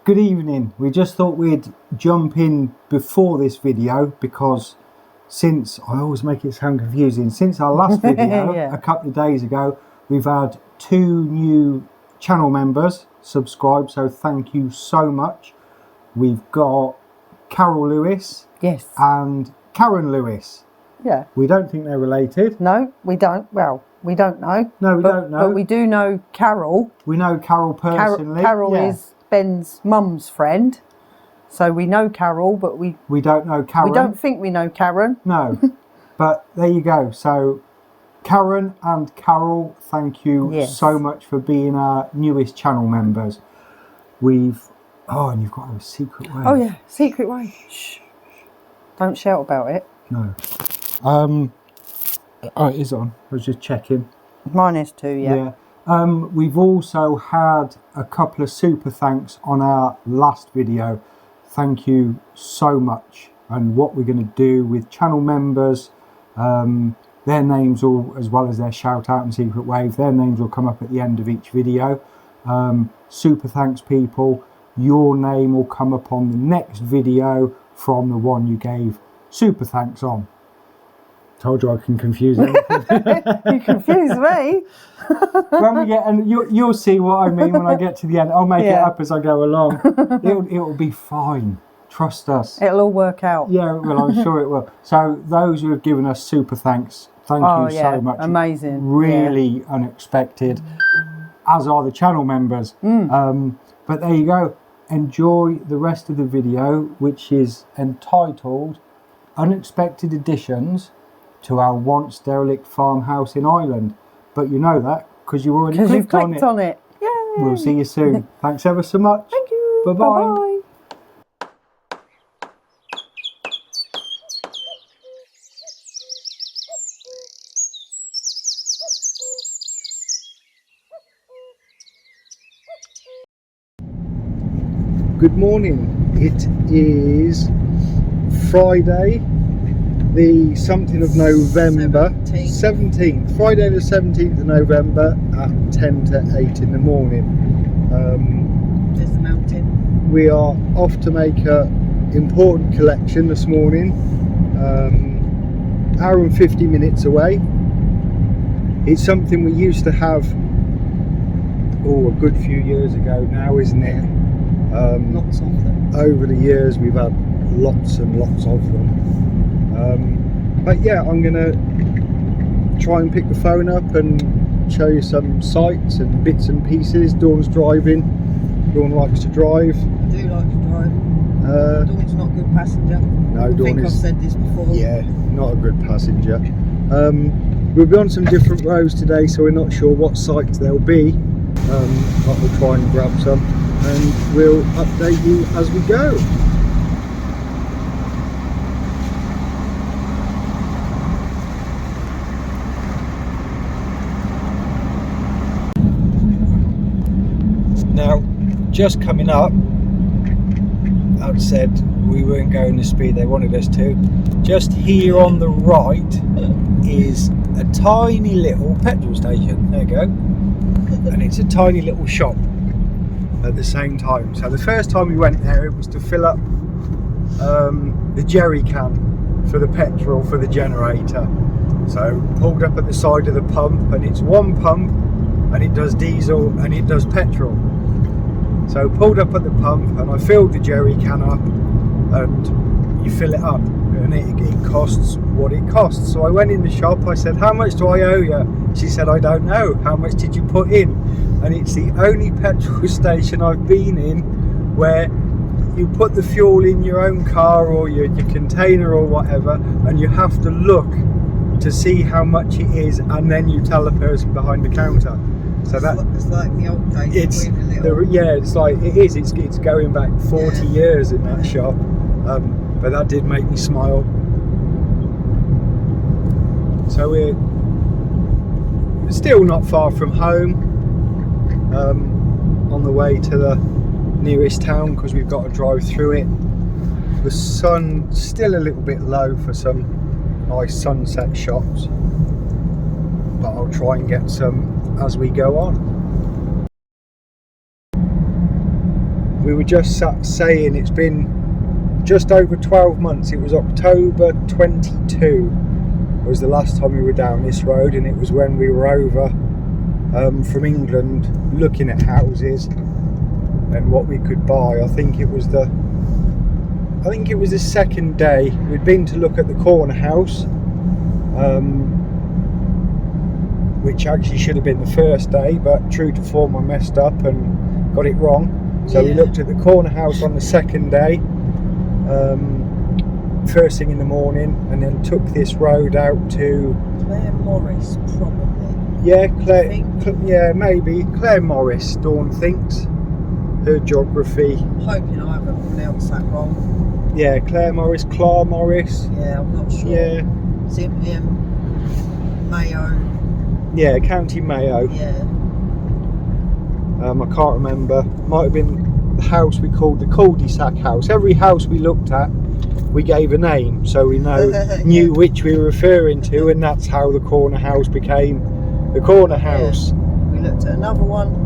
Good evening. We just thought we'd jump in before this video because since, I always make it sound confusing, since our last video a couple of days ago, we've had 2 new channel members subscribe, so thank you so much. We've got Carol Lewis and Karen Lewis. Yeah. We don't think they're related. No, we don't. Well, we don't know. No, we don't know. But we do know Carol. We know Carol personally. Carol is Ben's mum's friend. So we know Carol, but we don't know Karen. We don't think we know Karen. No. But there you go. So Karen and Carol, thank you so much for being our newest channel members. And you've got a secret way. Oh yeah, secret way. Shh. Don't shout about it. No. Oh, it is on. I was just checking. Mine is too, yeah. We've also had a couple of super thanks on our last video. Thank you so much. And what we're going to do with channel members, their names all, as well as their shout out and secret wave, their names will come up at the end of each video. Super thanks, people. Your name will come up on the next video from the one you gave super thanks on. Told you I can confuse anything. You confuse me. When we get, and you'll see what I mean when I get to the end. I'll make it up as I go along. It'll be fine. Trust us. It'll all work out. Yeah, well, I'm sure it will. So those who have given us super thanks, thank you so much. Amazing. Really unexpected, as are the channel members. But there you go. Enjoy the rest of the video, which is entitled Unexpected Additions to Our Once Derelict Farmhouse in Ireland. But you know that because you already clicked on it. Yay. We'll see you soon. Thanks ever so much. Thank you. Bye-bye. Bye-bye. Good morning. It is Friday, the something of November, 17th. Friday the 17th of November at 10 to 8 in the morning. There's the mountain. We are off to make an important collection this morning. Hour and 50 minutes away. It's something we used to have a good few years ago now, isn't it? Lots of them. Over the years we've had lots and lots of them. But yeah, I'm gonna try and pick the phone up and show you some sights and bits and pieces. Dawn's driving. Dawn likes to drive. I do like to drive. Dawn's not a good passenger. No, Dawn I think I've said this before. Yeah, not a good passenger. We'll be on some different roads today, so we're not sure what sites there'll be. But we'll try and grab some and we'll update you as we go. Now, just coming up, I'd said we weren't going the speed they wanted us to. Just here on the right is a tiny little petrol station. There you go. And it's a tiny little shop at the same time. So the first time we went there, it was to fill up the jerry can for the petrol for the generator. So pulled up at the side of the pump, and it's one pump and it does diesel and it does petrol. So pulled up at the pump and I filled the jerry can up, and you fill it up and it costs what it costs. So I went in the shop, I said, how much do I owe you? She said, I don't know. How much did you put in? And it's the only petrol station I've been in where you put the fuel in your own car or your container or whatever, and you have to look to see how much it is, and then you tell the person behind the counter. So it's like the old days. It's going back 40 years in that shop. But that did make me smile. So we're still not far from home, on the way to the nearest town because we've got to drive through it. The sun's still a little bit low for some nice sunset shots, but I'll try and get some as we go on. we were just saying it's been just over 12 months. It was October 22 was the last time we were down this road, and it was when we were over from England looking at houses and what we could buy. I think it was the second day. We'd been to look at the corner house, which actually should have been the first day, but true to form I messed up and got it wrong. So we looked at the corner house on the second day, first thing in the morning, and then took this road out to Claire Morris, probably. Yeah, maybe Claire Morris. Dawn thinks her geography. I'm hoping I haven't pronounced that wrong. Yeah, Claire Morris, Clare Morris. Yeah, I'm not sure. Yeah, Is it Mayo? yeah, County Mayo. Yeah. I can't remember. Might have been the house we called the cul-de-sac house. Every house we looked at, we gave a name, so we knew which we were referring to, and that's how the corner house became the corner house. Yeah. We looked at another one.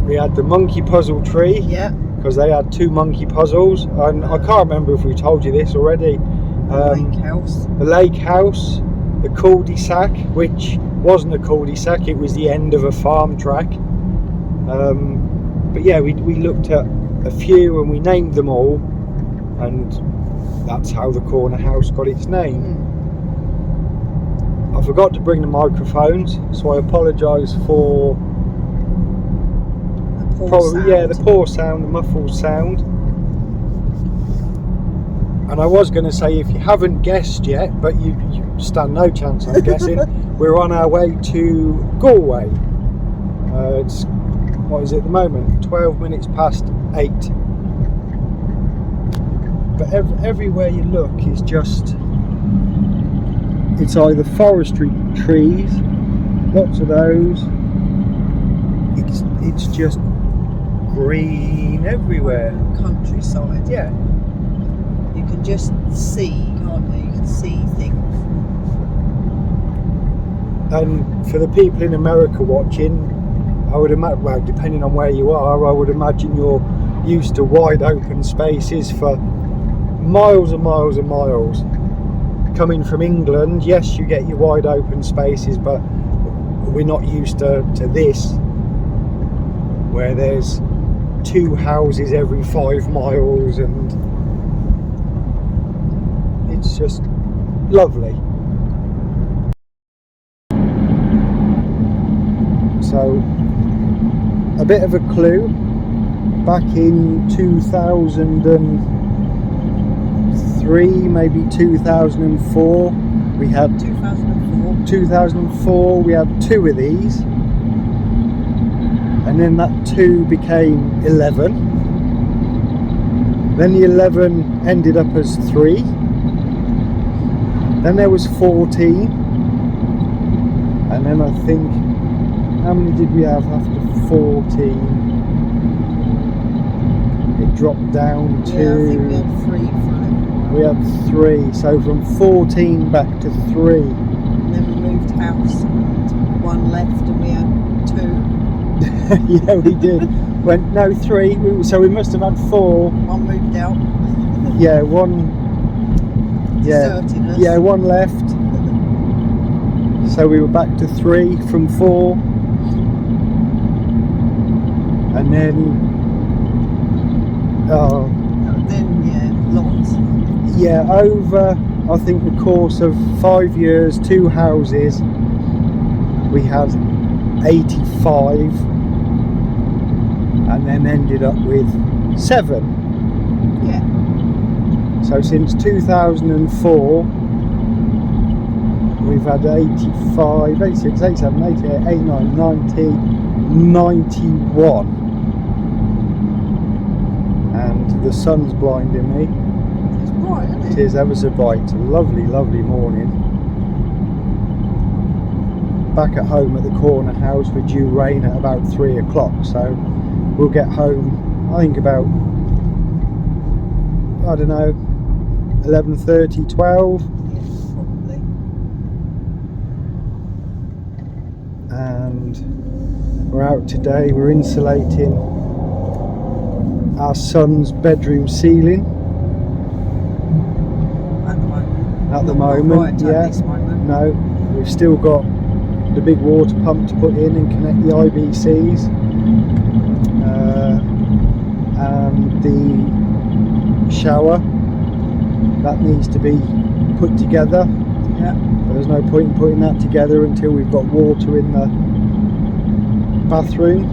We had the monkey puzzle tree. Yeah. Because they had 2 monkey puzzles, and I can't remember if we told you this already. Lake house. The lake house, the cul-de-sac, which wasn't a cul-de-sac, it was the end of a farm track. But yeah, we looked at a few and we named them all, and that's how the corner house got its name. I forgot to bring the microphones, so I apologise for the poor sound, the muffled sound. And I was going to say, if you haven't guessed yet, but you stand no chance I'm guessing, we're on our way to Galway. It's, what is it at the moment? 12 minutes past 8. But everywhere you look is just, it's either forestry trees, lots of those. It's just green everywhere. Countryside. Yeah. You can just see, can't you? You can see things. And for the people in America watching, I would imagine, well, depending on where you are, I would imagine you're used to wide open spaces for miles and miles and miles. Coming from England, yes, you get your wide open spaces, but we're not used to this, where there's 2 houses every 5 miles, and it's just lovely. So, a bit of a clue, back in 2003, maybe 2004, we had 2004 we had 2 of these, and then that 2 became 11, then the 11 ended up as 3, then there was 14, and then I think, how many did we have after 14? It dropped down to... Yeah, I think we had 3 from it. We had 3, so from 14 back to 3. And then we moved house, and 1 left, and we had 2. Yeah, we did. No, 3. So we must have had 4. 1 moved out. Yeah, 1. Yeah, Deserting us. yeah, 1 left. So we were back to 3 from 4, and then lots. Yeah, over I think the course of 5 years, 2 houses, we had 85, and then ended up with 7. Yeah. So since 2004, we've had 85, 86, 87, 88, 89, 90, 91. And the sun's blinding me. It's bright, isn't it? It is ever so bright. It's a lovely, lovely morning. Back at home at the corner house, we're due rain at about 3 o'clock, so we'll get home, I think about, I don't know, 11:30, 12. Yeah, probably. And we're out today, we're insulating our son's bedroom ceiling at the moment. at the Not moment. right Yeah, at this moment. no, we've still got the big water pump to put in and connect the IBCs, and the shower that needs to be put together. Yeah. But there's no point in putting that together until we've got water in the bathroom.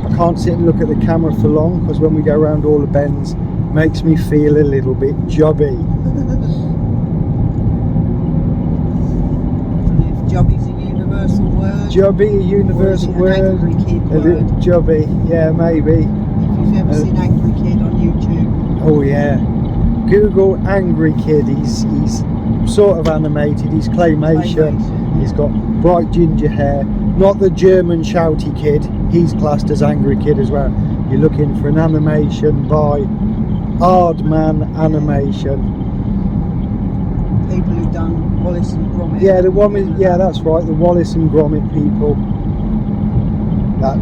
I can't sit and look at the camera for long because when we go around all the bends, it makes me feel a little bit jobby. Jobby's a universal word. Jobby, a universal Or is it an word. angry kid A little word? jobby, yeah, maybe. If you've ever seen Angry Kid on YouTube. Oh yeah. Google Angry Kid. He's sort of animated. He's claymation. Claymation. He's got bright ginger hair. Not the German shouty kid. He's classed as Angry Kid as well. You're looking for an animation by Aardman Animation. People who've done Wallace and Gromit. Yeah, the one is, yeah, that's right, the Wallace and Gromit people. That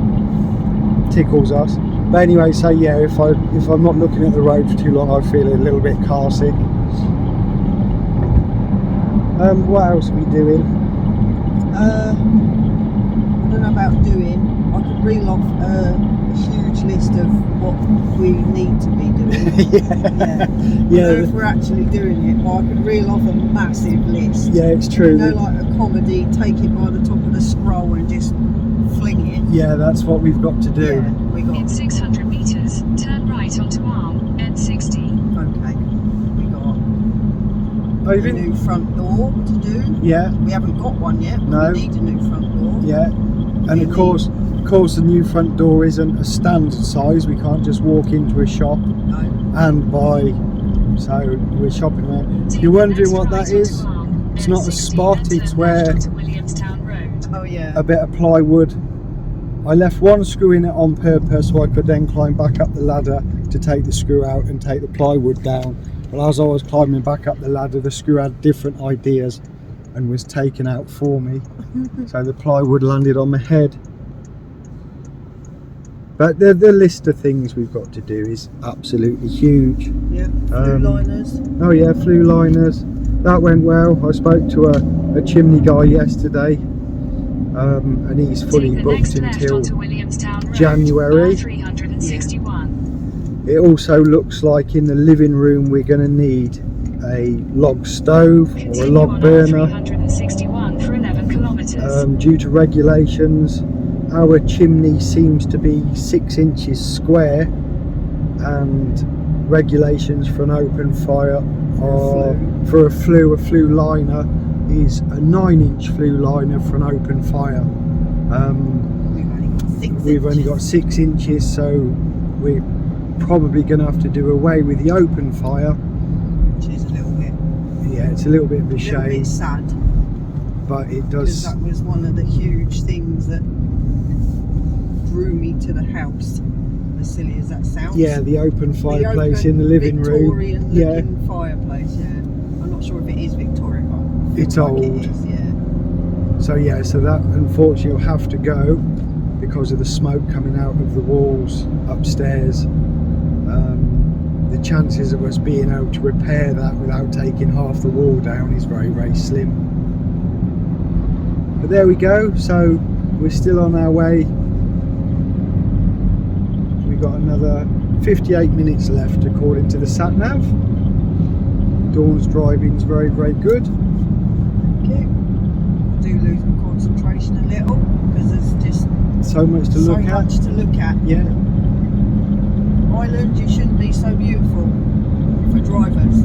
tickles us. But anyway, so yeah, if I'm not looking at the road for too long, I feel a little bit car sick. What else are we doing? I don't know about doing. I could reel off a huge list of what we need to be doing. Yeah. I don't know if we're actually doing it, but I could reel off a massive list. Yeah, it's true. You know, like a comedy, take it by the top of the scroll and just fling it. Yeah, that's what we've got to do. Yeah, we got. In 600 metres, turn right onto Arm, N60. Okay, we got Oh, a you've been? new front door to do. Yeah, We haven't got one yet, but No. we need a new front door. yeah. And of course, the new front door isn't a standard size. We can't just walk into a shop No. and buy. So we're shopping around. Take You're the wondering next what right that is? onto Arm, It's not a N60, spot, then it's turn where- left onto Williamstown Road. Oh yeah. A bit of plywood. I left one screw in it on purpose so I could then climb back up the ladder to take the screw out and take the plywood down. But as I was climbing back up the ladder, the screw had different ideas and was taken out for me. So the plywood landed on my head. But the list of things we've got to do is absolutely huge. Yeah. Blue liners. Oh yeah, flue liners. That went well. I spoke to a chimney guy yesterday, and he's fully Take the booked next left until onto Williamstown Road, January. R361. It also looks like in the living room we're going to need a log stove or a Continue log on burner. R361 for 11 kilometres. Due to regulations, our chimney seems to be 6 inches square, and regulations for an open fire are for a flue liner is a 9-inch flue liner for an open fire. We've only got 6 inches, so we're probably going to have to do away with the open fire. Which is a little bit. Yeah, it's a little bit of a A little shame, bit sad. but it Because does. that was one of the huge things that drew me to the house. As silly as that sounds. Yeah, the open The fireplace open in the living room. Victorian Yeah, looking fireplace. Yeah. I'm not sure if it is Victorian, but I feel It's like old. It is, yeah. so that unfortunately will have to go because of the smoke coming out of the walls upstairs. The chances of us being able to repair that without taking half the wall down is very, very slim. But there we go. So we're still on our way. We've got another 58 minutes left according to the sat nav. Dawn's driving's very, very good. Thank you. I do lose my concentration a little because there's just So much to look at. to look at. Yeah. Ireland, you shouldn't be so beautiful for drivers.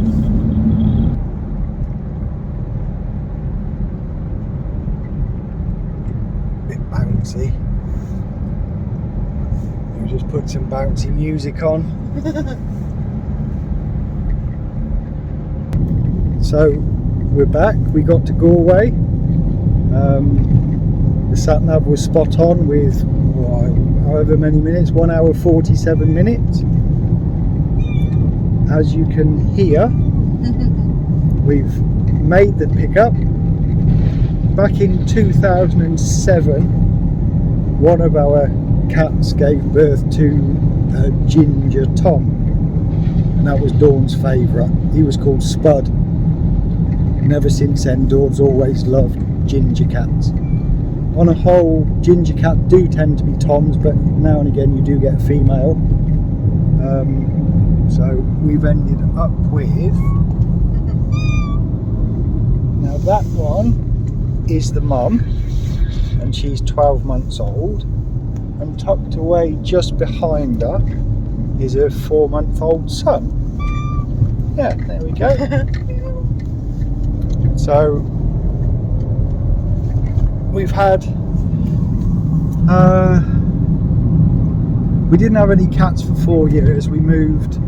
Bit bouncy. We'll just put some bouncy music on. So we're back. We got to Galway. The sat nav was spot on with however many minutes, 1 hour 47 minutes. As you can hear, we've made the pickup. Back in 2007, one of our cats gave birth to a ginger Tom, and that was Dawn's favourite. He was called Spud, and ever since then Dawn's always loved ginger cats. On a whole, ginger cats do tend to be Toms, but now and again you do get a female. So we've ended up with, now that one is the mum, and she's 12 months old, and tucked away just behind her is her 4-month-old son. Yeah, there we go. So we've had we didn't have any cats for 4 years. We moved,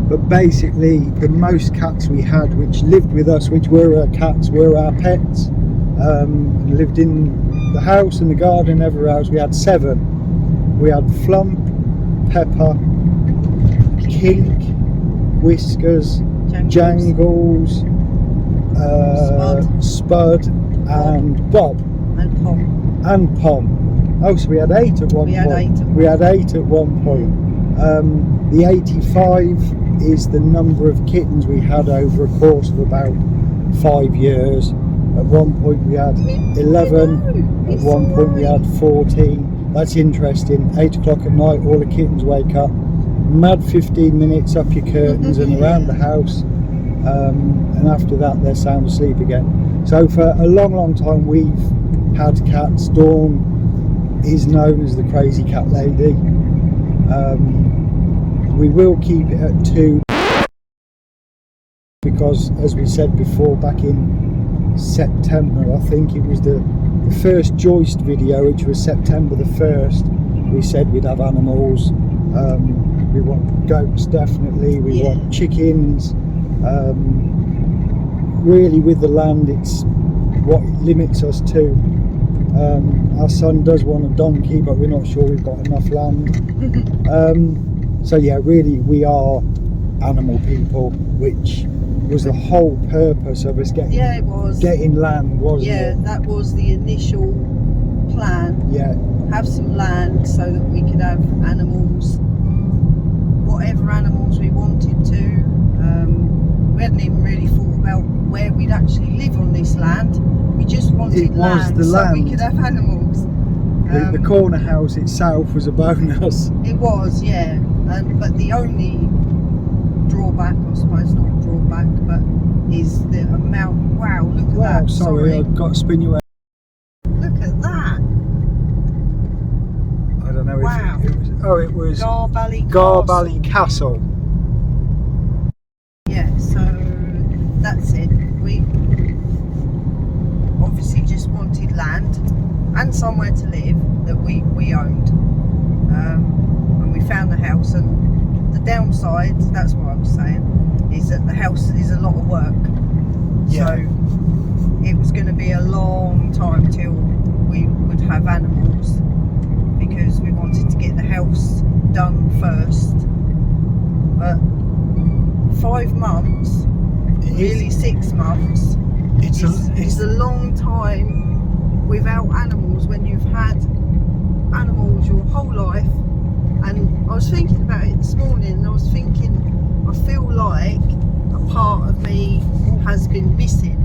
but basically the most cats we had which lived with us, which were our cats, were our pets, lived in the house and the garden, everywhere else. We had 7. We had Flump, Pepper, Kink, Whiskers, Jangles, Spud, and Bob, and Pom. Oh, so we had 8 at one point. We had 8 at one point. The 85 is the number of kittens we had over a course of about 5 years. At one point we had 11. At one point we had 14. That's interesting. 8 o'clock at night, all the kittens wake up. Mad 15 minutes up your curtains and around the house. And after that they're sound asleep again. So for a long time we've had cats. Dawn is known as the crazy cat lady. We will keep it at 2 because, as we said before, back in September, I think it was the first Joist video, which was September the 1st, we said we'd have animals. We want goats, definitely. We want chickens. Really, with the land, it's what it limits us to. Our son does want a donkey, but we're not sure we've got enough land. So yeah, really we are animal people, which was the whole purpose of us getting land, wasn't it? Yeah, that was the initial plan. Yeah. Have some land so that we could have animals, whatever animals we wanted to. We hadn't even really thought about where we'd actually live on this land. We just wanted land so we could have animals. The corner house itself was a bonus. It was, yeah. But the only drawback, I suppose, not drawback, but is the amount. Wow, look at that. Sorry, I've got to spin you out. Look at that. I don't know if it was. Oh, it was Garbally Castle. Yeah, so that's it. We obviously just wanted land and somewhere to live that we owned, and we found the house. And the downside, that's what I was saying, is that the house is a lot of work. Yeah. So it was going to be a long time till we would have animals, because we wanted to get the house done first. But 5 months, really 6 months, it's a long time without animals when you've had animals your whole life. And I was thinking about it this morning, and I was thinking, I feel like a part of me has been missing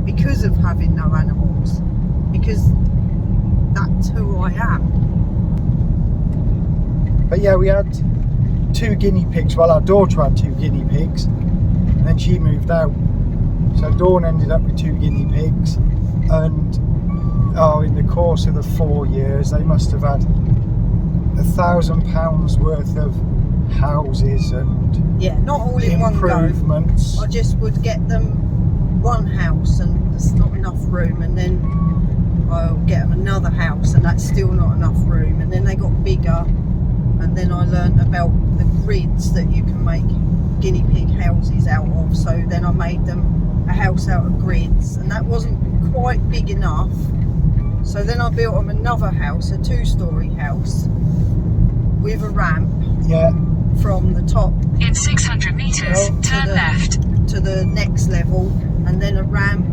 because of having no animals, because that's who I am. But yeah, we had 2 guinea pigs. Well, our daughter had 2 guinea pigs, and then she moved out. So Dawn ended up with 2 guinea pigs, and in the course of the 4 years, they must have had £1,000 worth of houses and not all in one go. Improvements. I just would get them one house and there's not enough room, and then I'll get them another house and that's still not enough room, and then they got bigger, and then I learned about the grids that you can make guinea pig houses out of. So then I made them a house out of grids, and that wasn't quite big enough. So then I built them another house, a 2-storey house with a ramp from the top in 600 meters, turn left to the next level, and then a ramp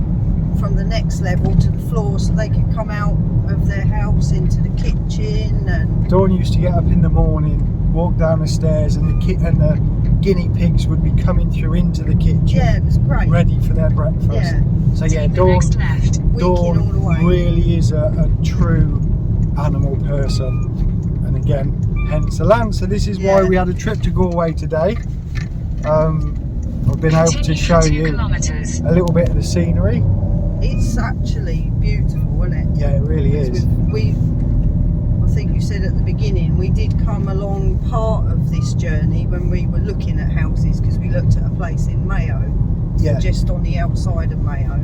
from the next level to the floor, so they could come out of their house into the kitchen, and Dawn used to get up in the morning, walk down the stairs, and the guinea pigs would be coming through into the kitchen. yeah, it was great. Ready for their breakfast. Yeah. So yeah, Take the Dawn, next left. Weeking all the Dawn way. really is a true animal person, and again, hence the land. So this is why Yeah. we had a trip to Galway today. I've been able to Continue show for 2 you kilometers. a little bit of the scenery. It's actually beautiful, isn't it? Yeah, it really is. I think you said at the beginning, we did come along part of this journey when we were looking at houses, because we looked at a place in Mayo, Yeah, just on the outside of Mayo.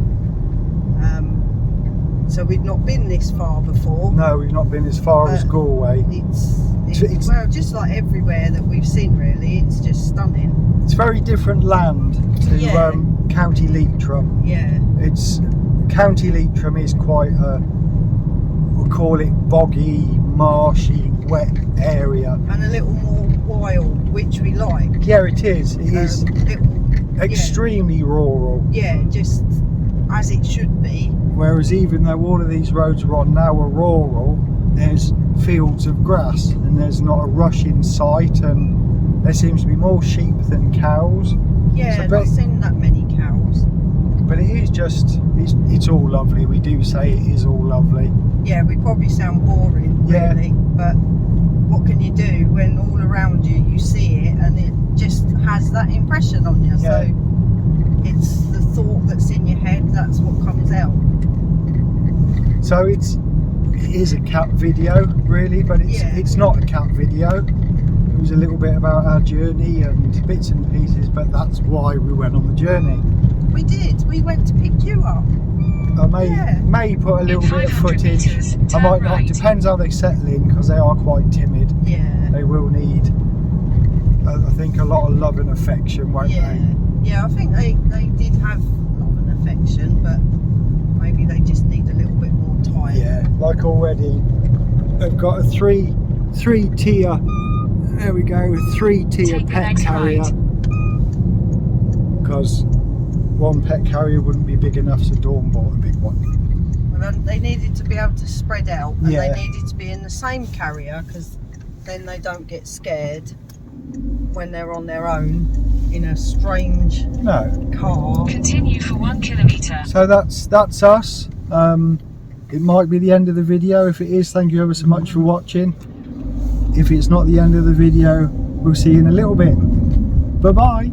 So we'd not been this far before. no, we've not been as far as Galway. It's well, just like everywhere that we've seen, really. It's just stunning. It's very different land to Yeah. County Leitrim. Yeah, It's County Leitrim is quite a, we'll call it boggy, marshy, wet area. and a little more wild, which we like. Yeah, it is. It is extremely rural. Yeah, just as it should be. Whereas even though all of these roads we're on now are rural, there's fields of grass and there's not a rush in sight, and there seems to be more sheep than cows. Yeah, So, not seen that many cows. But it is just, it's all lovely. We do say it is all lovely. Yeah, we probably sound boring, Yeah. really, but what can you do when all around you you see it and it just has that impression on you? Yeah. So it's the thought that's in your head, that's what comes out. So it is a cat video, really, but it's not a cat video. It was a little bit about our journey and bits and pieces, but that's why we went on the journey. We did. We went to pick you up. I may put a little In bit of 500 footage. meters, I turn might not. right. Depends how they settle in, because they are quite timid. Yeah. They will need, I think, a lot of love and affection, won't Yeah. they? Yeah, I think they did have love and affection, but maybe they just need a little bit more time. Yeah. Like already, they've got a three tier. There we go. 3-tier Take the pet next carrier. right. Because one pet carrier wouldn't be big enough, so Dawn bought a big one. And then they needed to be able to spread out, and Yeah. they needed to be in the same carrier, because then they don't get scared when they're on their own in a strange No. car. Continue for 1 kilometer. So that's us. It might be the end of the video. If it is, thank you ever so much for watching. If it's not the end of the video, we'll see you in a little bit. Bye bye.